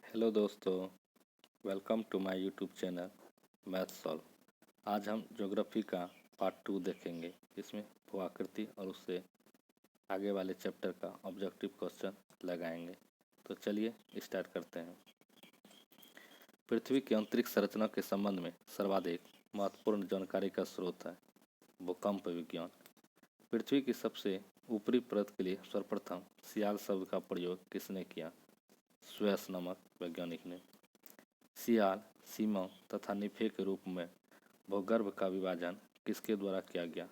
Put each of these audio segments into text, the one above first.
Hello दोस्तों, welcome to my YouTube channel math solve. आज हम ज्योग्राफी का पार्ट 2 देखेंगे। इसमें भूआकृति और उससे आगे वाले चैप्टर का ऑब्जेक्टिव क्वेश्चन लगाएंगे। तो चलिए स्टार्ट करते हैं। पृथ्वी की अंतरिक्ष संरचना के संबंध में सर्वाधिक महत्वपूर्ण जानकारी का स्रोत है भूकंप विज्ञान। पृथ्वी की सबसे ऊपरी परत के लिए सर्वप्रथम सियाल शब्द का प्रयोग किसने किया? स्वेस नामक वैज्ञानिक ने। सियाल, सीमा तथा निफे के रूप में भूगर्भ का विभाजन किसके द्वारा किया गया?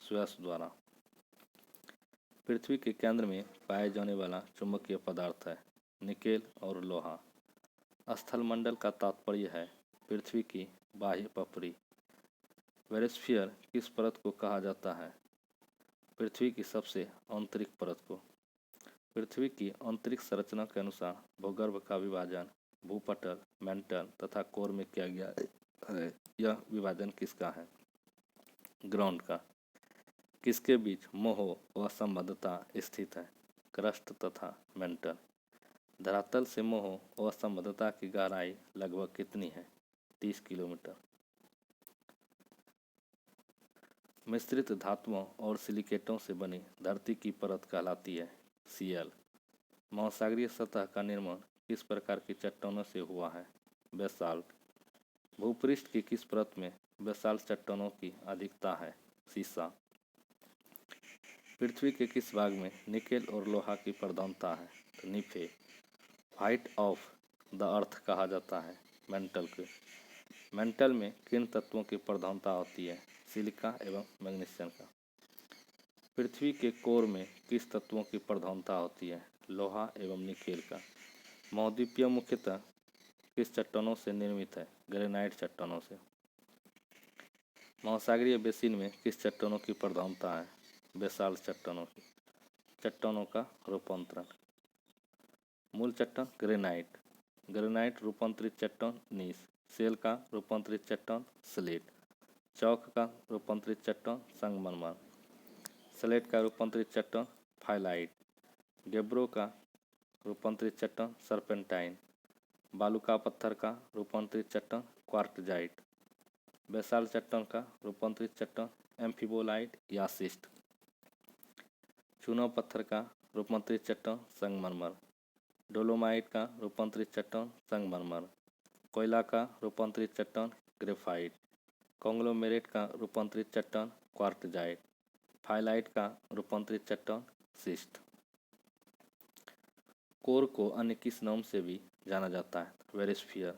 स्वेस द्वारा। पृथ्वी के केंद्र में पाए जाने वाला चुंबकीय पदार्थ है निकेल और लोहा। स्थलमंडल का तात्पर्य है पृथ्वी की बाह्य पपड़ी। वेरोस्फीयर किस परत को कहा जाता है? पृथ्वी की सबसे आंतरिक परत को। पृथ्वी की आंतरिक संरचना के अनुसार भूगर्भ का विभाजन भूपटल, मेंटल तथा कोर में किया गया है। यह विभाजन किसका है? ग्राउंड का। किसके बीच मोह व संबद्धता स्थित है? क्रस्ट तथा मेंटल। धरातल से मोह व संबद्धता की गहराई लगभग कितनी है? 30 किलोमीटर। मिश्रित धातुओं और सिलिकेटों से बनी धरती की परत कहलाती है सीएल। महासागरीय सतह का निर्माण किस प्रकार की चट्टानों से हुआ है? बेसाल्ट। भूपृष्ठ की किस परत में बेसाल्ट चट्टानों की अधिकता है? सीसा। पृथ्वी के किस भाग में निकेल और लोहा की प्रधानता है? तो निफे। हाइट ऑफ द अर्थ कहा जाता है मेंटल के। मेंटल में किन तत्वों की प्रधानता होती है? सिलिका एवं मैग्नीशियम का। पृथ्वी के कोर में किस तत्वों की प्रधानता होती है? लोहा एवं निकेल का। महाद्वीपीय मुख्यतः किस चट्टानों से निर्मित है? ग्रेनाइट चट्टानों से। महासागरीय बेसिन में किस चट्टानों की प्रधानता है? बेसाल्ट चट्टानों की। चट्टानों का रूपांतरण। मूल चट्टान ग्रेनाइट। ग्रेनाइट रूपांतरित चट्टान नीस। सेल का रूपांतरित चट्टान स्लेट। चौक का रूपांतरित चट्टान संगमरमर। स्लेट का रूपांतरित चट्टान फाइलाइट। गेब्रो का रूपांतरित चट्टान सर्पेंटाइन। बालुका पत्थर का रूपांतरित चट्टान क्वार्टजाइट। बेसाल्ट चट्टान का रूपांतरित चट्टान एम्फिबोलाइट या सिस्ट। चूना पत्थर का रूपांतरित चट्टान संगमरमर। डोलोमाइट का रूपांतरित चट्टान संगमरमर। कोयला का रूपांतरित चट्टान ग्रेफाइट। कॉन्ग्लोमेरेट का रूपांतरित चट्टान क्वार्टजाइट। फाइलाइट का रूपांतरित चट्टान सिस्ट। कोर को अन्य किस नाम से भी जाना जाता है? वेरोस्फीयर।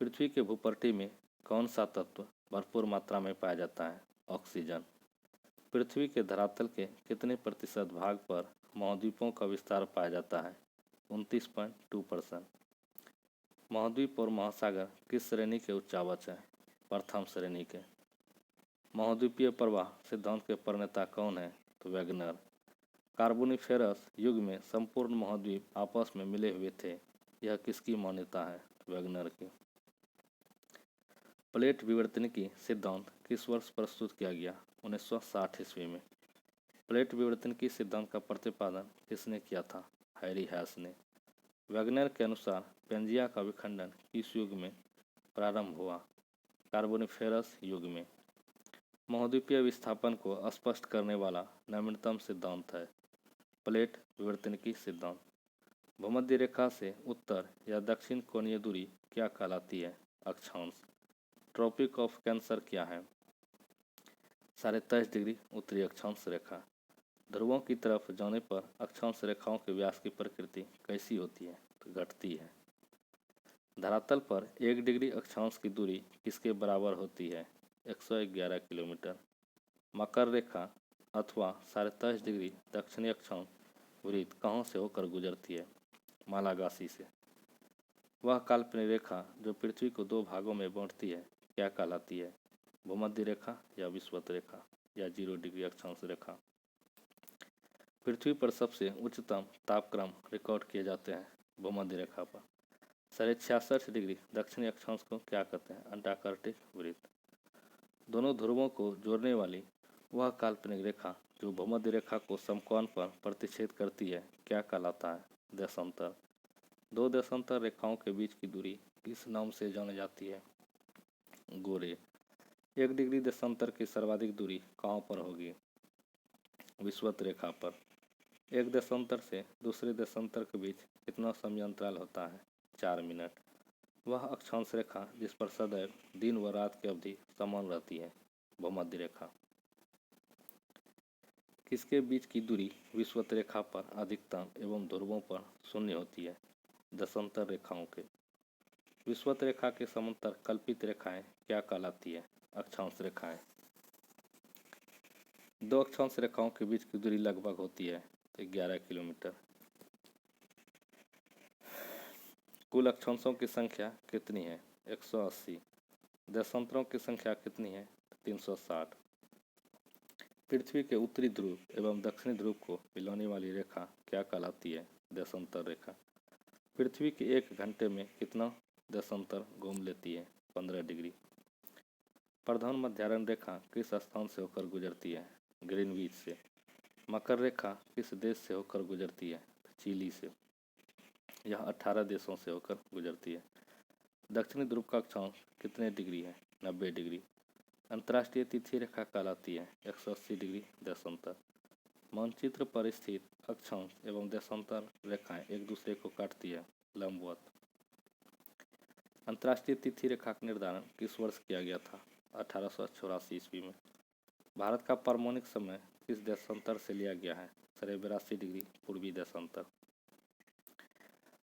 पृथ्वी के भूपट्टी में कौन सा तत्व भरपूर मात्रा में पाया जाता है? ऑक्सीजन। पृथ्वी के धरातल के कितने प्रतिशत भाग पर महाद्वीपों का विस्तार पाया जाता है? 29.2%। महाद्वीप और महासागर किस श्रेणी के उच्चावच हैं? प्रथम श्रेणी के। महाद्वीपीय प्रवाह सिद्धांत के प्रणेता कौन है? तो वैगनर। कार्बोनिफेरस युग में संपूर्ण महाद्वीप आपस में मिले हुए थे। यह किसकी मान्यता है? वैगनर की। प्लेट विवर्तनिकी सिद्धांत किस वर्ष प्रस्तुत किया गया? 1960 ईस्वी में। प्लेट विवर्तनिकी सिद्धांत का प्रतिपादन किसने किया था? हैरी हैस ने। वैगनर के अनुसार पेंजिया का विखंडन किस युग में प्रारंभ हुआ? कार्बोनिफेरस युग में। महाद्वीपीय विस्थापन को स्पष्ट करने वाला नवीनतम सिद्धांत है प्लेट विवर्तनिकी सिद्धांत। भूमध्य रेखा से उत्तर या दक्षिण कोणीय दूरी क्या कहलाती है? अक्षांश। ट्रॉपिक ऑफ कैंसर क्या है? 23.5 डिग्री उत्तरी अक्षांश रेखा। ध्रुवों की तरफ जाने पर अक्षांश रेखाओं के व्यास की प्रकृति कैसी होती है? तो घटती है। धरातल पर 1 डिग्री अक्षांश की दूरी किसके बराबर होती है? 111 किलोमीटर। मकर रेखा अथवा 23.5 डिग्री दक्षिणी अक्षांश वृत्त कहाँ से होकर गुजरती है? मालागासी से। वह काल्पनिक रेखा जो पृथ्वी को दो भागों में बांटती है क्या कहलाती है? भूमध्य रेखा या विषुवत रेखा या 0 डिग्री अक्षांश रेखा। पृथ्वी पर सबसे उच्चतम तापक्रम रिकॉर्ड किए जाते हैं भूमध्य रेखा पर। 66.5 डिग्री दक्षिणी अक्षांश को क्या कहते हैं? अंटार्कटिक वृत्त। दोनों ध्रुवों को जोड़ने वाली वह काल्पनिक रेखा जो भूमध्य रेखा को समकोण पर प्रतिच्छेद करती है क्या कहलाता है? देशांतर। दो देशांतर रेखाओं के बीच की दूरी किस नाम से जानी जाती है? गोरे। 1 डिग्री देशांतर की सर्वाधिक दूरी कहाँ पर होगी? विषुवत रेखा पर। एक देशांतर से दूसरे देशांतर के बीच कितना समय अंतराल होता है? 4 मिनट। वह अक्षांश रेखा जिस पर सदैव दिन व रात की अवधि समान रहती है? भूमध्य रेखा। किसके बीच की दूरी विषुवत रेखा पर अधिकतम एवं ध्रुवों पर शून्य होती है? देशांतर रेखाओं के। विषुवत रेखा के समांतर कल्पित रेखाएं क्या कहलाती है? अक्षांश रेखाएं। दो अक्षांश रेखाओं के बीच की दूरी लगभग होती है 11 किलोमीटर। कुल अक्षांशों की संख्या कितनी है? 180। देशांतरों की संख्या कितनी है? 360। पृथ्वी के उत्तरी ध्रुव एवं दक्षिणी ध्रुव को मिलाने वाली रेखा क्या कहलाती है? देशांतर रेखा। पृथ्वी के 1 घंटे में कितना देशांतर घूम लेती है? 15 डिग्री। प्रधान मध्याह्न रेखा किस स्थान से होकर गुजरती है? ग्रीनविच से। मकर रेखा किस देश से होकर गुजरती है? चिली से। यह 18 देशों से होकर गुजरती है। दक्षिणी ध्रुव का अक्षांश कितने डिग्री है? 90 डिग्री। अंतर्राष्ट्रीय तिथि रेखा कहलाती है 180 डिग्री देशांतर। मानचित्र पर स्थित अक्षांश एवं देशांतर रेखाएं एक दूसरे को काटती है लंबवत। अंतर्राष्ट्रीय तिथि रेखा का निर्धारण किस वर्ष किया गया था? 1884 ईस्वी में। भारत का पारमाणिक समय किस देशांतर से लिया गया है? 82 डिग्री पूर्वी देशांतर।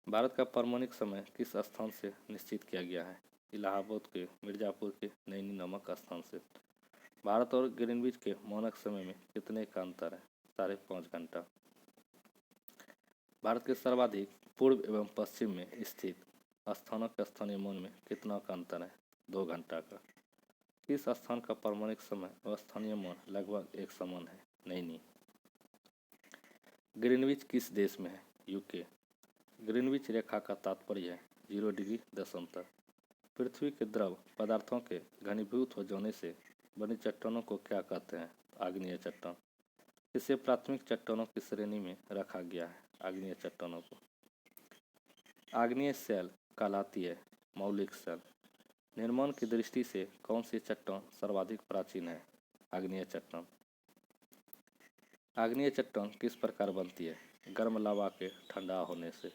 भारत का पारमाणिक समय किस स्थान से निश्चित किया गया है? इलाहाबाद के मिर्जापुर के नैनी नामक स्थान से। भारत और ग्रीनविच के मानक समय में कितने का अंतर है? 5.5 घंटा। भारत के सर्वाधिक पूर्व एवं पश्चिम में स्थित स्थानों के स्थानीय मान में कितना का अंतर है? 2 घंटा का। किस स्थान का पारमाणिक समय और स्थानीय मान लगभग एक समान है? नहीं। ग्रीनविच किस देश में है? यूके। ग्रीनविच रेखा का तात्पर्य है 0 डिग्री देशांतर। पृथ्वी के द्रव पदार्थों के घनीभूत हो जाने से बनी चट्टानों को क्या कहते हैं? आग्नेय चट्टान। इसे प्राथमिक चट्टानों की श्रेणी में रखा गया है आग्नेय चट्टानों को। आग्नेय शैल कहलाती है मौलिक शैल। निर्माण की दृष्टि से कौन सी चट्टान सर्वाधिक प्राचीन है? आग्नेय चट्टान। आग्नेय चट्टान किस प्रकार बनती है? गर्म लावा के ठंडा होने से।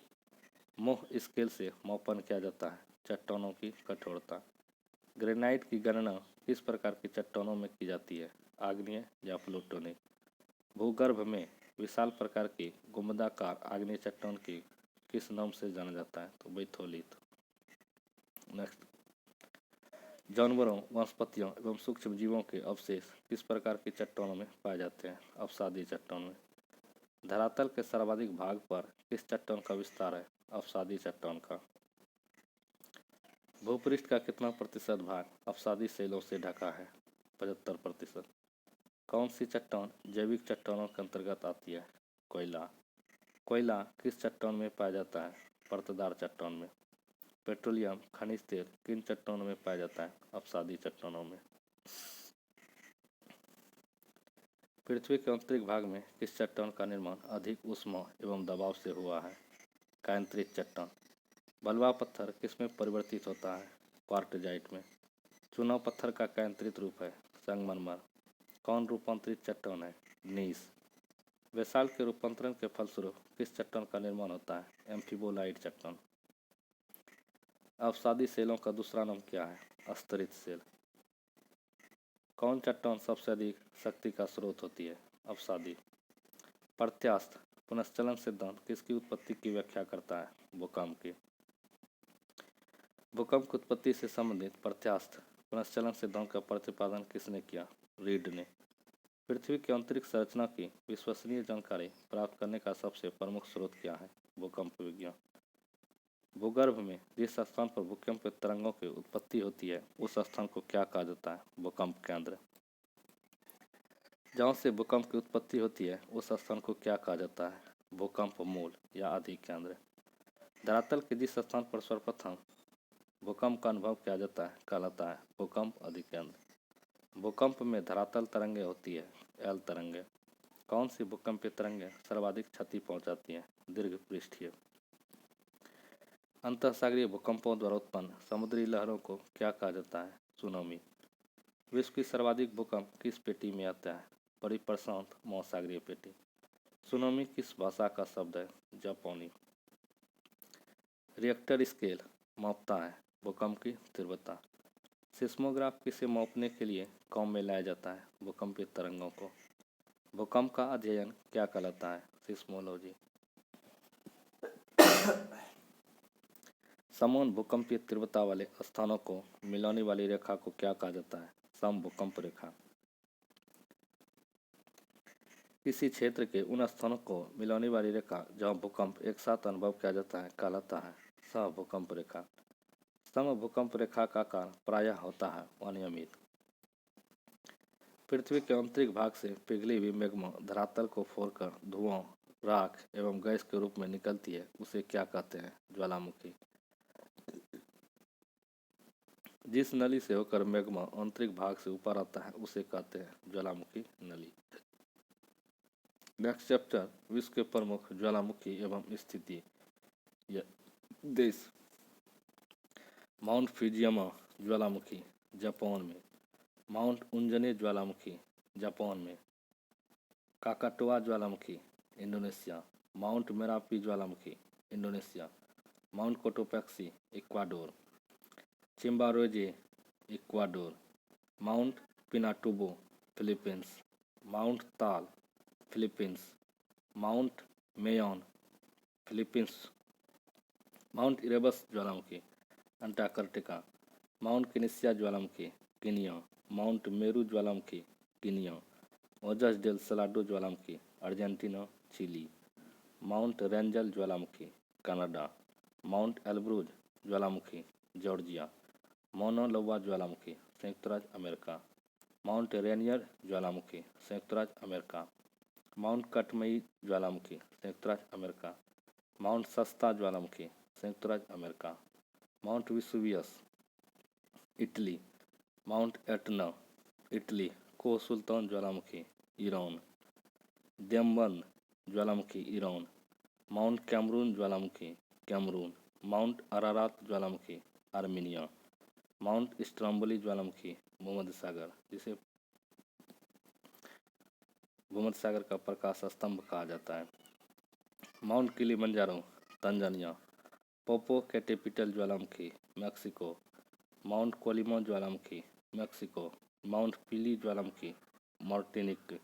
मोह स्केल से मापन किया जाता है चट्टानों की कठोरता। ग्रेनाइट की गणना किस प्रकार की चट्टानों में की जाती है? आग्नेय या प्लूटोनिक। भूगर्भ में विशाल प्रकार की गुंबदाकार आग्नेय चट्टान की किस नाम से जाना जाता है? तो बैथोलिथ। नेक्स्ट, जानवरों, वनस्पतियों एवं सूक्ष्म जीवों के अवशेष किस प्रकार की चट्टानों में पाए जाते हैं? अवसादी चट्टान में। धरातल के सर्वाधिक भाग पर किस चट्टान का विस्तार है? अवसादी चट्टान का। भूपृष्ठ का कितना प्रतिशत भाग अवसादी शैलों से ढका है? 75%। कौन सी चट्टान जैविक चट्टानों के अंतर्गत आती है? कोयला। कोयला किस चट्टान में पाया जाता है? परतदार चट्टान में। पेट्रोलियम खनिज तेल किन चट्टानों में पाया जाता है? अवसादी चट्टानों में। पृथ्वी के आंतरिक भाग में किस चट्टान का निर्माण अधिक ऊष्मा एवं दबाव से हुआ है? कायांतरित चट्टान। बलुआ पत्थर किसमें परिवर्तित होता है? क्वार्टजाइट में। चुनाव पत्थर का कायांतरित रूप है संगमरमर। कौन रूपांतरित चट्टान है? नीस। बेसाल के रूपांतरण के फलस्वरूप किस चट्टान का निर्माण होता है? एम्फिबोलाइट चट्टान। अवसादी सेलों का दूसरा नाम क्या है? स्तरित सेल। कौन चट्टान सबसे अधिक शक्ति का स्रोत होती है? अवसादी। प्रत्यास्थ पुनश्चलन सिद्धांत किसकी उत्पत्ति की व्याख्या करता है? भूकंप की। भूकंप की उत्पत्ति से संबंधित प्रत्यास्थ पुनश्चलन सिद्धांत का प्रतिपादन किसने किया? रीड ने। पृथ्वी की आंतरिक संरचना की विश्वसनीय जानकारी प्राप्त करने का सबसे प्रमुख स्रोत क्या है? भूकंप विज्ञान। भूगर्भ में जिस स्थान पर भूकंप के तरंगों की उत्पत्ति होती है उस स्थान को क्या कहा जाता है? भूकंप केंद्र। जहाँ से भूकंप की उत्पत्ति होती है उस स्थान को क्या कहा जाता है? भूकंप मूल या अधिकेंद्र। धरातल के जिस स्थान पर सर्वप्रथम भूकंप का अनुभव किया जाता है कहलाता है भूकंप अधिकेंद्र। भूकंप में धरातल तरंगे होती है एल तरंगे। कौन सी भूकंपीय तरंगे सर्वाधिक क्षति पहुंचाती हैं? दीर्घ पृष्ठीय। अंतःसागरीय भूकंपों द्वारा उत्पन्न समुद्री लहरों को क्या कहा जाता है? सुनामी। विश्व की सर्वाधिक भूकंप किस पेटी में आता है? बड़ी प्रशांत महासागरीय पेटी। सुनामी किस भाषा का शब्द है? जापानी। रिएक्टर स्केल मापता है भूकंप की तीव्रता। सिस्मोग्राफ किसे मापने के लिए काम में लाया जाता है? भूकंपीय तरंगों को। भूकंप का अध्ययन क्या कहलाता है? सिस्मोलॉजी। समान भूकंपीय तीव्रता वाले स्थानों को मिलाने वाली रेखा को क्या कहा जाता है? समभूकंप रेखा। किसी क्षेत्र के उन स्थानों को मिलाने वाली रेखा जहां भूकंप एक साथ अनुभव किया जाता है कहलाता है सहभूकंप रेखा। समभूकंप रेखा का आकार प्रायः होता है अनियमित। पृथ्वी के आंतरिक भाग से पिघली हुई मैग्मा धरातल को फोड़कर धुआं, राख एवं गैस के रूप में निकलती है, उसे क्या कहते हैं? ज्वालामुखी। जिस नली से होकर मैग्मा आंतरिक भाग से ऊपर आता है उसे कहते हैं ज्वालामुखी नली। नेक्स्ट चैप्टर, विश्व के प्रमुख ज्वालामुखी एवं स्थिति देश। माउंट फुजियामा ज्वालामुखी जापान में। माउंट उंजने ज्वालामुखी जापान में। काकाटोआ ज्वालामुखी इंडोनेशिया। माउंट मेरापी ज्वालामुखी Indonesia. Mount Cotopaxi Ecuador. Chimborazo Ecuador. Mount Pinatubo Philippines. Mount Taal Philippines. Mount Mayon Philippines. Mount Erebus ज्वालामुखी अंटार्कटिका। माउंट किनिसिया ज्वालामुखी कीनिया। माउंट मेरू ज्वालामुखी कीनिया। ओजस डेल सलाडो ज्वालामुखी Argentina Chile. Mount Wrangell ज्वालामुखी Canada. Mount Elbrus ज्वालामुखी Georgia. Mauna Loa ज्वालामुखी संयुक्त राज्य America. Mount Rainier ज्वालामुखी संयुक्त राज्य अमेरिका। माउंट कटमई ज्वालामुखी संयुक्त राज्य अमेरिका। माउंट सस्ता ज्वालामुखी संयुक्त राज्य America. Mount Vesuvius Italy. Mount Etna Italy. को सुल्तान ज्वालामुखी ईरान। देमबंद ज्वालामुखी ईरान। माउंट कैमरून ज्वालामुखी कैमरून। माउंट अरारात ज्वालामुखी आर्मीनिया। माउंट स्ट्रम्बोली ज्वालामुखी भूमध्य सागर, जिसे भूमध्य सागर का प्रकाश स्तंभ कहा जाता है। Mount Kilimanjaro Tanzania. पोपो कैटेपिटल ज्वालामुखी मैक्सिको। माउंट कोलिमो ज्वालामुखी मैक्सिको। माउंट पीली ज्वालामुखी मार्टिनिक।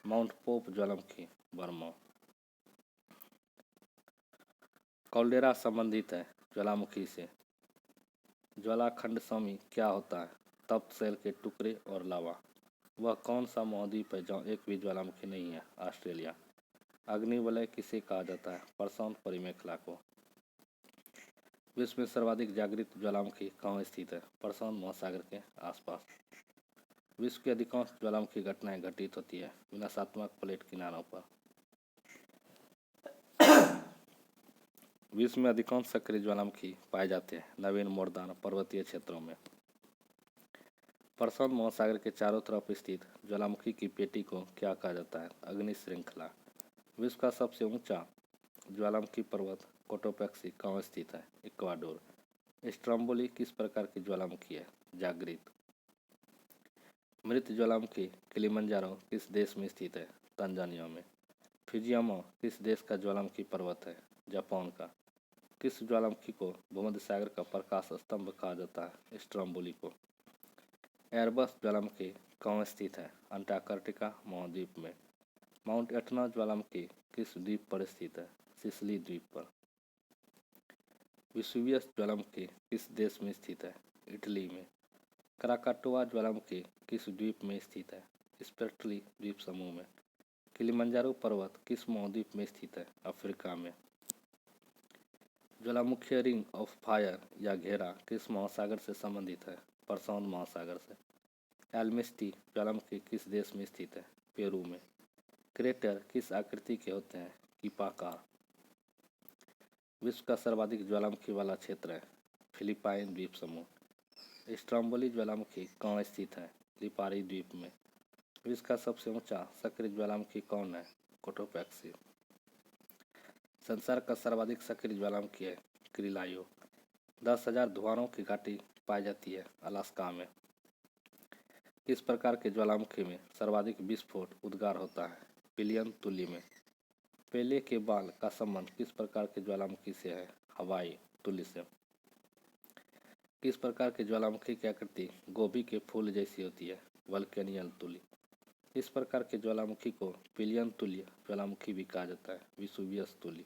माउंट पोप ज्वालामुखी बर्मा। कॉल्डेरा संबंधित है ज्वालामुखी से। ज्वालाखंड स्वामी क्या होता है? तप्त सेल के टुकड़े और लावा। वह कौन सा महाद्वीप है जहाँ एक भी ज्वालामुखी नहीं है? ऑस्ट्रेलिया। अग्निवलय किसे कहा जाता है? प्रशांत परिमेखला को। विश्व में सर्वाधिक जागृत ज्वालामुखी कहाँ स्थित है? प्रशांत महासागर के आसपास। विश्व की अधिकांश ज्वालामुखी घटनाएं घटित होती है विनाशात्मक प्लेट किनारों पर। विश्व में अधिकांश सक्रिय ज्वालामुखी पाए जाते हैं नवीन मोर्दान पर्वतीय क्षेत्रों में। प्रशांत महासागर के चारों तरफ स्थित ज्वालामुखी की पेटी को क्या कहा जाता है? अग्नि श्रृंखला। विश्व का सबसे ऊंचा ज्वालामुखी पर्वत कोटोपैक्सी कहाँ स्थित है? इक्वाडोर। स्ट्रम्बोली किस प्रकार की ज्वालामुखी है? जागृत। मृत ज्वालामुखी किलिमंजारो किस देश में स्थित है? तंजानिया में। फुजियामा किस देश का ज्वालामुखी पर्वत है? जापान का। किस ज्वालामुखी को भूमध्य सागर का प्रकाश स्तंभ कहा जाता है? स्ट्रम्बोली को। एयरबस ज्वालामुखी कहाँ स्थित है? अंटार्कटिका महाद्वीप में। माउंट एटना ज्वालामुखी किस द्वीप पर स्थित है? सिसिली द्वीप पर। विसुवियस ज्वालामुखी किस देश में स्थित है? इटली में। कराकाटोआ ज्वालामुखी किस द्वीप में स्थित है? स्पेट्ली द्वीप समूह में। किलिमंजारो पर्वत किस महाद्वीप में स्थित है? अफ्रीका में। ज्वालामुखी रिंग ऑफ फायर या घेरा किस महासागर से संबंधित है? प्रशांत महासागर से। एल्मिस्टी ज्वालामुखी किस देश में स्थित है? पेरू में। क्रेटर किस आकृति के होते हैं? कीपाकार। विश्व का सर्वाधिक ज्वालामुखी वाला क्षेत्र है फिलिपाइन द्वीप समूह। स्ट्रम्बोली ज्वालामुखी कहाँ स्थित है? लिपारी द्वीप में। विश्व का सबसे ऊंचा सक्रिय ज्वालामुखी कौन है? कोटोपैक्सी। संसार का सर्वाधिक सक्रिय ज्वालामुखी है क्रिलायो। 10,000 धुआरों की घाटी पाई जाती है अलास्का में। किस प्रकार के ज्वालामुखी में सर्वाधिक विस्फोट उद्गार होता है? पिलियन तुली में। पेले के बाल का संबंध किस प्रकार के ज्वालामुखी से है? हवाई तुली से। किस प्रकार के ज्वालामुखी की आकृति गोभी के फूल जैसी होती है? वल्केनियल तुली। इस प्रकार के ज्वालामुखी को पिलियन तुल्य ज्वालामुखी भी कहा जाता है, विसुवियस तुली।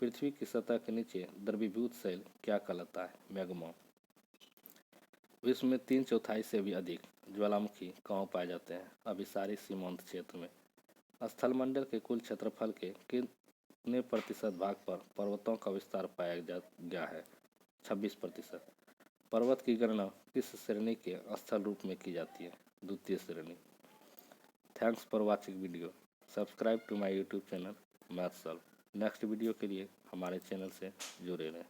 पृथ्वी की सतह के नीचे द्रवीभूत शैल क्या कहलाता है? मैग्मा। विश्व में 3/4 से भी अधिक ज्वालामुखी कहाँ पाए जाते हैं? अभिसारी सीमांत क्षेत्र में। स्थलमंडल के कुल क्षेत्रफल के कितने प्रतिशत भाग पर पर्वतों का विस्तार पाया गया है? 26%। पर्वत की गणना किस श्रेणी के स्थल रूप में की जाती है? द्वितीय श्रेणी। Thanks for watching video. Subscribe to my YouTube channel maths solve. Next video के लिए हमारे चैनल से जुड़े रहें।